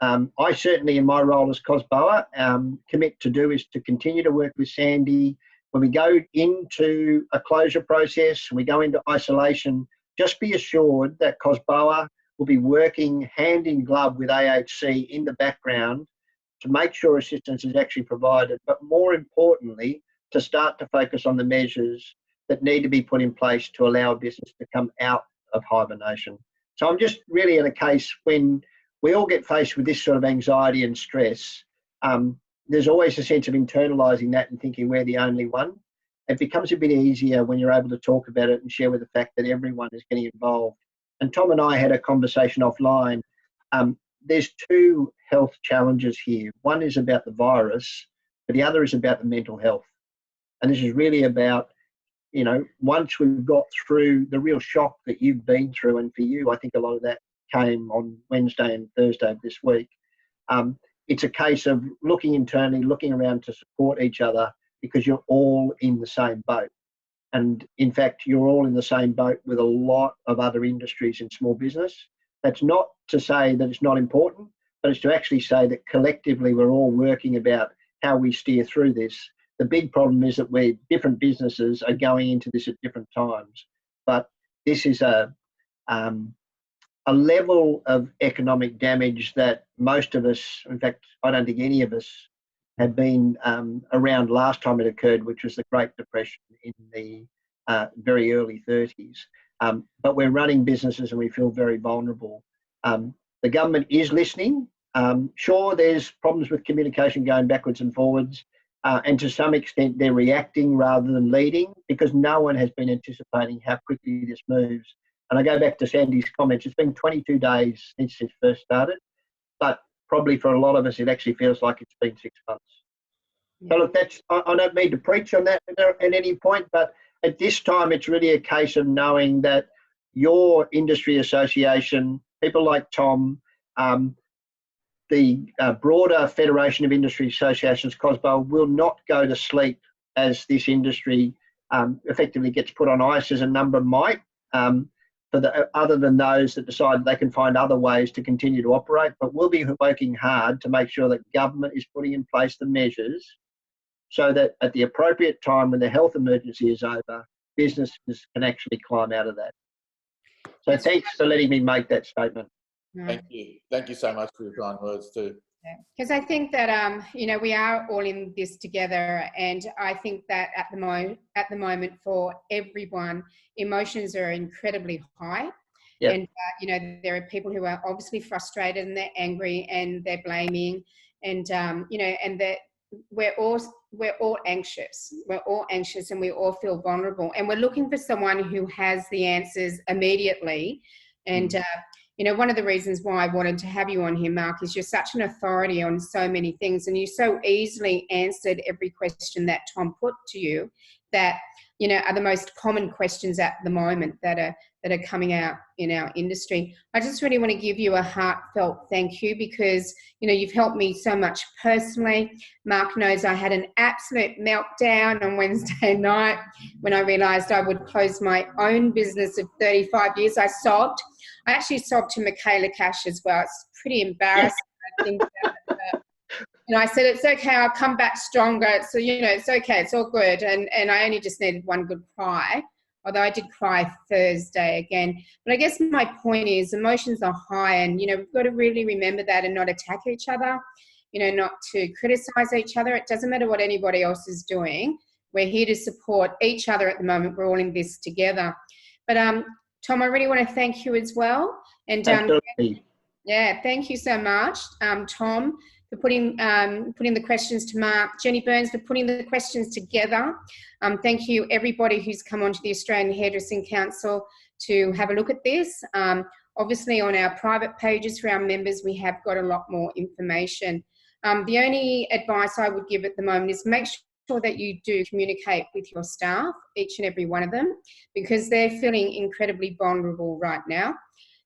I certainly, in my role as COSBOA, commit to do is to continue to work with Sandy. When we go into a closure process, we go into isolation, just be assured that COSBOA will be working hand in glove with AHC in the background to make sure assistance is actually provided, but more importantly, to start to focus on the measures that need to be put in place to allow business to come out of hibernation. So I'm just really in a case when we all get faced with this sort of anxiety and stress, there's always a sense of internalising that and thinking we're the only one. It becomes a bit easier when you're able to talk about it and share with the fact that everyone is getting involved. And Tom and I had a conversation offline. There's two health challenges here. One is about the virus, but the other is about the mental health. And this is really about, once we've got through the real shock that you've been through, and for you, I think a lot of that came on Wednesday and Thursday of this week. It's a case of looking internally, looking around to support each other, because you're all in the same boat. And in fact, you're all in the same boat with a lot of other industries in small business. That's not to say that it's not important, but it's to actually say that collectively we're all working about how we steer through this. The big problem is that different businesses are going into this at different times. But this is a level of economic damage that most of us, in fact, I don't think any of us had been around last time it occurred, which was the Great Depression in the very early 30s. But we're running businesses and we feel very vulnerable. The government is listening. Sure, there's problems with communication going backwards and forwards. And to some extent, they're reacting rather than leading, because no one has been anticipating how quickly this moves. And I go back to Sandy's comments. It's been 22 days since this first started, but probably for a lot of us, it actually feels like it's been 6 months. Yeah. So look, I don't mean to preach on that at any point, but at this time, it's really a case of knowing that your industry association, people like Tom, the broader Federation of Industry Associations, COSBOA, will not go to sleep as this industry effectively gets put on ice, as a number might, other than those that decide they can find other ways to continue to operate. But we'll be working hard to make sure that government is putting in place the measures so that at the appropriate time, when the health emergency is over, businesses can actually climb out of that. So thanks for letting me make that statement. Thank you. Thank you so much for your kind words too. Because I think that we are all in this together, and I think that at the moment for everyone, emotions are incredibly high. Yep. And there are people who are obviously frustrated and they're angry and they're blaming, and and that we're all anxious. We're all anxious and we all feel vulnerable. And we're looking for someone who has the answers immediately. And, you know, one of the reasons why I wanted to have you on here, Mark, is you're such an authority on so many things, and you so easily answered every question that Tom put to you that, you know, are the most common questions at the moment that are coming out in our industry. I just really want to give you a heartfelt thank you because, you know, you've helped me so much personally. Mark knows I had an absolute meltdown on Wednesday night when I realised I would close my own business of 35 years. I sobbed. I actually sobbed to Michaela Cash as well. It's pretty embarrassing, I think. And I said, it's okay, I'll come back stronger. So, you know, it's okay, it's all good. And I only just needed one good cry, although I did cry Thursday again. But I guess my point is emotions are high, and, you know, we've got to really remember that and not attack each other, you know, not to criticize each other. It doesn't matter what anybody else is doing. We're here to support each other at the moment. We're all in this together. But Tom, I really want to thank you as well. And yeah, thank you so much, Tom, for putting the questions to Mark, Jenny Burns for putting the questions together. Thank you everybody who's come onto the Australian Hairdressing Council to have a look at this. Obviously on our private pages for our members, we have got a lot more information. The only advice I would give at the moment is make sure that you do communicate with your staff, each and every one of them, because they're feeling incredibly vulnerable right now.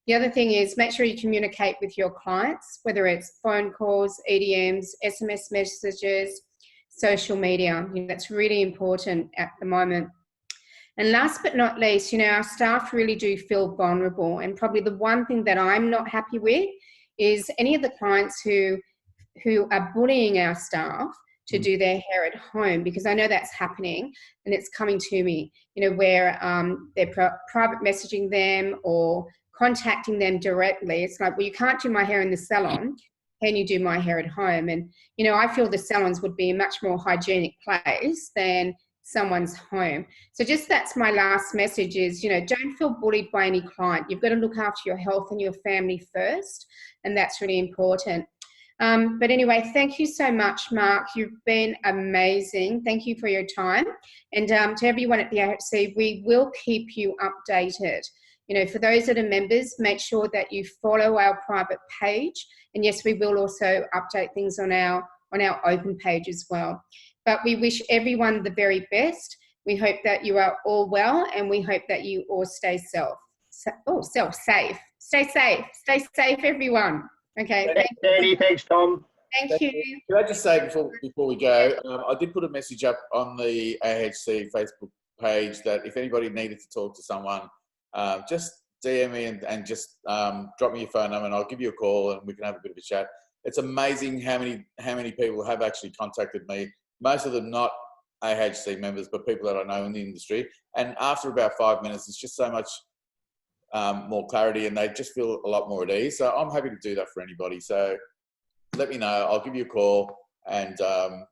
The other thing is make sure you communicate with your clients, whether it's phone calls, EDMs, SMS messages, social media. You know, that's really important at the moment. And last but not least, you know, our staff really do feel vulnerable. And probably the one thing that I'm not happy with is any of the clients who are bullying our staff to do their hair at home, because I know that's happening and it's coming to me, you know, where they're private messaging them or contacting them directly. It's like, well, you can't do my hair in the salon. Can you do my hair at home? And, you know, I feel the salons would be a much more hygienic place than someone's home. So just that's my last message is, you know, don't feel bullied by any client. You've got to look after your health and your family first. And that's really important. But anyway, thank you so much, Mark. You've been amazing. Thank you for your time. And to everyone at the AHC, we will keep you updated. You know, for those that are members, make sure that you follow our private page. And yes, we will also update things on our open page as well. But we wish everyone the very best. We hope that you are all well, and we hope that you all stay safe. Stay safe, everyone. Okay. Thanks, Andy. Thanks, Tom. Thank you. Can I just say before we go, I did put a message up on the AHC Facebook page that if anybody needed to talk to someone, just DM me and just drop me your phone number and I'll give you a call and we can have a bit of a chat. It's amazing how many people have actually contacted me. Most of them not AHC members, but people that I know in the industry. And after about 5 minutes, it's just so much more clarity and they just feel a lot more at ease. So I'm happy to do that for anybody. So let me know. I'll give you a call and,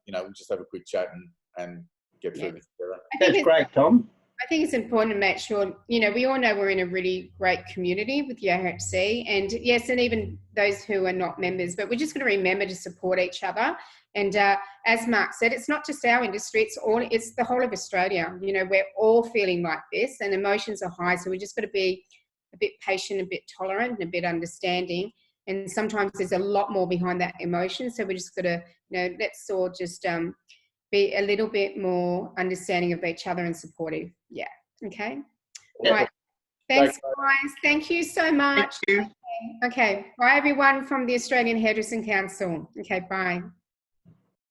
you know, we'll just have a quick chat and get through this together. That's great, Tom. I think it's important to make sure, you know, we all know we're in a really great community with the AHC, and yes, and even those who are not members, but we're just going to remember to support each other. And as Mark said, it's not just our industry, it's the whole of Australia. You know, we're all feeling like this and emotions are high. So we just got to be a bit patient, a bit tolerant and a bit understanding. And sometimes there's a lot more behind that emotion. So we just got to, you know, let's all just be a little bit more understanding of each other and supportive. Yeah. Okay. Yeah. Right. Thanks, guys. Thank you so much. Thank you. Okay. Bye, everyone from the Australian Hairdressing Council. Okay. Bye.